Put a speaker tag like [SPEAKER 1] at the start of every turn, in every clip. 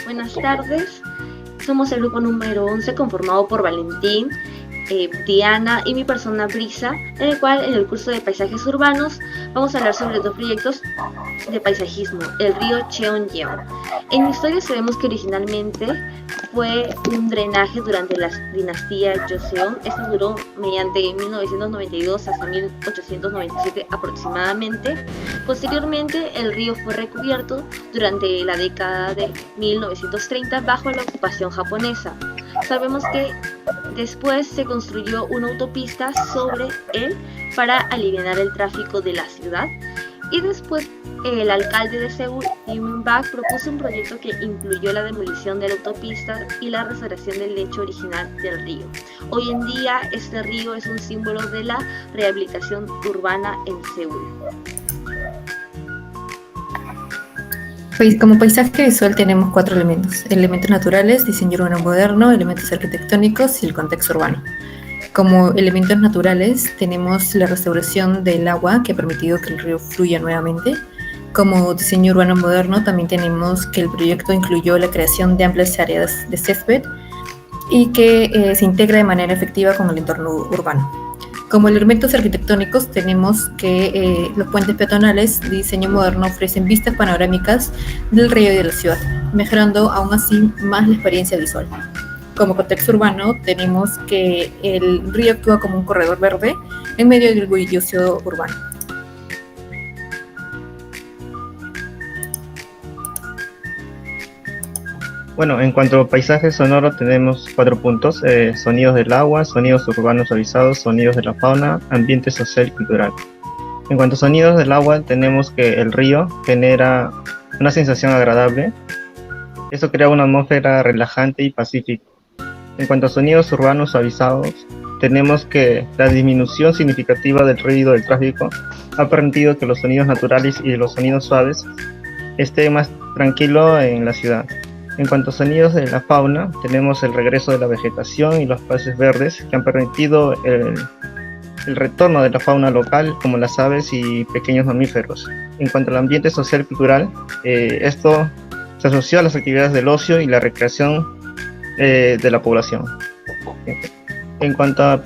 [SPEAKER 1] Buenas tardes, somos el grupo número 11 conformado por Valentín, Diana y mi persona Brisa, en el cual en el curso de paisajes urbanos vamos a hablar sobre dos proyectos de paisajismo, el río Cheonggyeong. En la historia sabemos que originalmente fue un drenaje durante la dinastía Joseon. Esto duró mediante 1992 hasta 1897 aproximadamente. Posteriormente el río fue recubierto durante la década de 1930 bajo la ocupación japonesa. Sabemos que después se construyó una autopista sobre él para aliviar el tráfico de la ciudad, y después el alcalde de Seúl, Lee Myung-bak, propuso un proyecto que incluyó la demolición de la autopista y la restauración del lecho original del río. Hoy en día este río es un símbolo de la rehabilitación urbana en Seúl.
[SPEAKER 2] Como paisaje visual tenemos 4 elementos: elementos naturales, diseño urbano moderno, elementos arquitectónicos y el contexto urbano. Como elementos naturales tenemos la restauración del agua, que ha permitido que el río fluya nuevamente. Como diseño urbano moderno también tenemos que el proyecto incluyó la creación de amplias áreas de césped y que se integra de manera efectiva con el entorno urbano. Como elementos arquitectónicos tenemos que los puentes peatonales de diseño moderno ofrecen vistas panorámicas del río y de la ciudad, mejorando aún así más la experiencia visual. Como contexto urbano tenemos que el río actúa como un corredor verde en medio del bullicio urbano.
[SPEAKER 3] Bueno, en cuanto a paisaje sonoro tenemos 4 puntos: sonidos del agua, sonidos urbanos suavizados, sonidos de la fauna, ambiente social y cultural. En cuanto a sonidos del agua tenemos que el río genera una sensación agradable. Eso crea una atmósfera relajante y pacífica. En cuanto a sonidos urbanos suavizados tenemos que la disminución significativa del ruido del tráfico ha permitido que los sonidos naturales y los sonidos suaves estén más tranquilos en la ciudad. En cuanto a sonidos de la fauna, tenemos el regreso de la vegetación y los espacios verdes que han permitido el retorno de la fauna local, como las aves y pequeños mamíferos. En cuanto al ambiente social y cultural, esto se asoció a las actividades del ocio y la recreación de la población. En cuanto a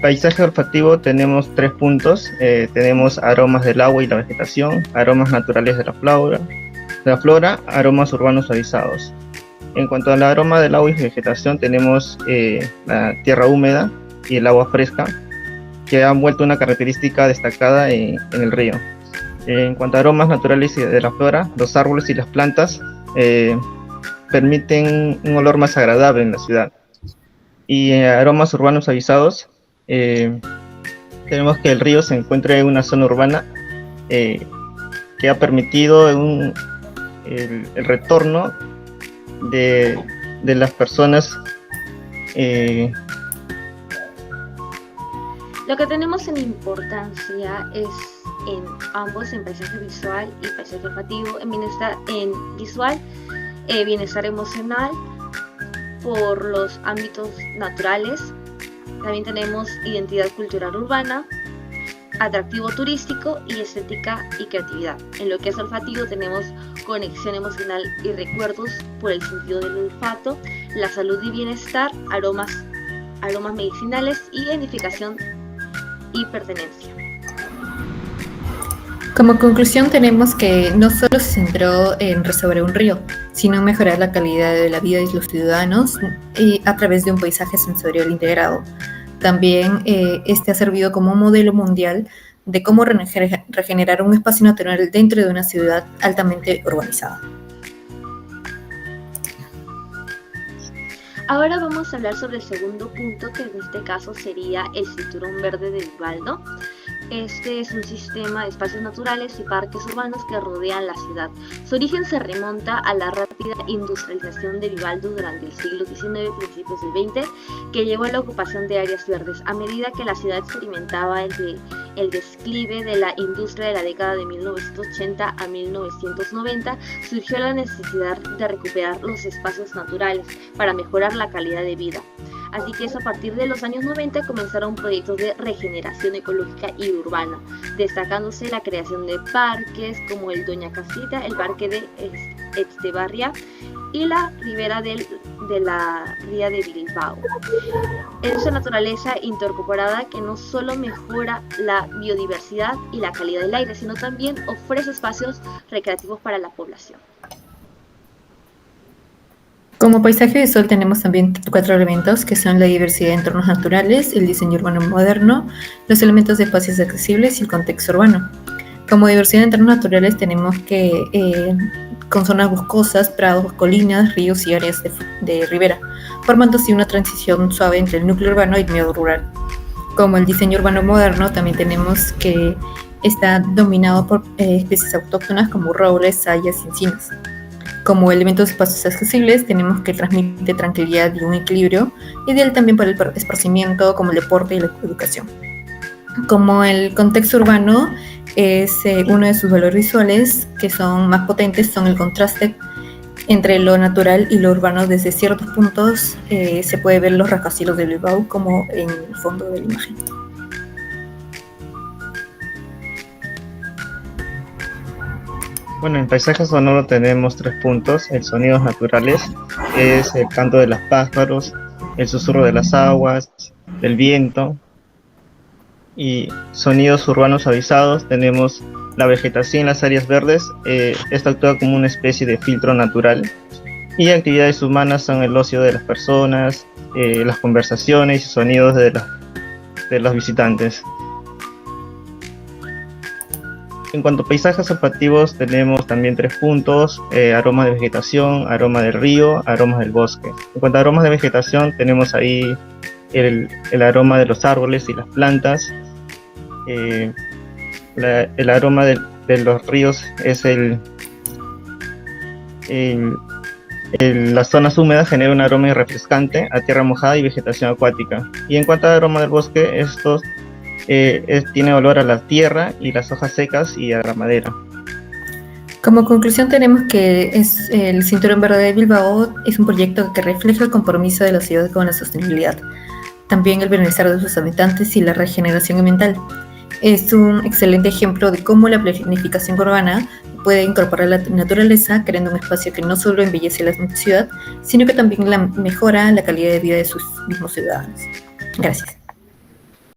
[SPEAKER 3] paisaje olfativo tenemos 3 puntos: tenemos aromas del agua y la vegetación, aromas naturales de la flora, aromas urbanos suavizados. En cuanto al aroma del agua y vegetación tenemos la tierra húmeda y el agua fresca, que han vuelto una característica destacada en el río. En cuanto a aromas naturales de la flora, los árboles y las plantas permiten un olor más agradable en la ciudad. Y aromas urbanos suavizados, tenemos que el río se encuentra en una zona urbana que ha permitido el retorno de las personas.
[SPEAKER 1] Lo que tenemos en importancia es en ambos, en paisaje visual y paisaje olfativo, en bienestar visual, bienestar emocional por los ámbitos naturales. También tenemos identidad cultural urbana, atractivo turístico y estética y creatividad. En lo que es olfativo tenemos conexión emocional y recuerdos por el sentido del olfato, la salud y bienestar, aromas medicinales, identificación y pertenencia.
[SPEAKER 2] Como conclusión tenemos que no solo se centró en restaurar un río, sino en mejorar la calidad de la vida de los ciudadanos a través de un paisaje sensorial integrado. También este ha servido como un modelo mundial de cómo regenerar un espacio natural dentro de una ciudad altamente urbanizada.
[SPEAKER 1] Ahora vamos a hablar sobre el segundo punto, que en este caso sería el Cinturón Verde de Vivaldo. Este es un sistema de espacios naturales y parques urbanos que rodean la ciudad. Su origen se remonta a la rápida industrialización de Vivaldo durante el siglo XIX, principios del XX, que llevó a la ocupación de áreas verdes. A medida que la ciudad experimentaba el declive de la industria de la década de 1980 a 1990, surgió la necesidad de recuperar los espacios naturales para mejorar la calidad de vida. Así que es a partir de los años 90 comenzaron proyectos de regeneración ecológica y urbana, destacándose la creación de parques como el Doña Casita, el parque de Etxebarria y la ribera de la ría de Bilbao. Es una naturaleza incorporada que no solo mejora la biodiversidad y la calidad del aire, sino también ofrece espacios recreativos para la población.
[SPEAKER 2] Como paisaje visual tenemos también 4 elementos que son la diversidad de entornos naturales, el diseño urbano moderno, los elementos de espacios accesibles y el contexto urbano. Como diversidad de entornos naturales tenemos que con zonas boscosas, prados, colinas, ríos y áreas de ribera, formando así una transición suave entre el núcleo urbano y el medio rural. Como el diseño urbano moderno también tenemos que está dominado por especies autóctonas como robles, hayas y encinas. Como elementos de espacios accesibles tenemos que transmite tranquilidad y un equilibrio, ideal también para el esparcimiento como el deporte y la educación. Como el contexto urbano es uno de sus valores visuales que son más potentes, son el contraste entre lo natural y lo urbano. Desde ciertos puntos se puede ver los rascacielos de Bilbao como en el fondo de la imagen.
[SPEAKER 3] Bueno, en paisaje sonoro tenemos 3 puntos: el sonidos naturales, que es el canto de los pájaros, el susurro de las aguas, del viento. Y sonidos urbanos suavizados, tenemos la vegetación en las áreas verdes. Esto actúa como una especie de filtro natural. Y actividades humanas son el ocio de las personas, las conversaciones y sonidos de los visitantes. En cuanto a paisajes olfativos tenemos también 3 puntos: aromas de vegetación, aroma del río, aromas del bosque. En cuanto a aromas de vegetación tenemos ahí el aroma de los árboles y las plantas. El aroma de los ríos es las zonas húmedas genera un aroma refrescante a tierra mojada y vegetación acuática. Y en cuanto al aroma del bosque, estos tiene olor a la tierra y las hojas secas y a la madera.
[SPEAKER 2] Como conclusión tenemos que el Cinturón Verde de Bilbao es un proyecto que refleja el compromiso de la ciudad con la sostenibilidad, también el bienestar de sus habitantes y la regeneración ambiental. Es un excelente ejemplo de cómo la planificación urbana puede incorporar la naturaleza, creando un espacio que no solo embellece la ciudad, sino que también mejora la calidad de vida de sus mismos ciudadanos. Gracias.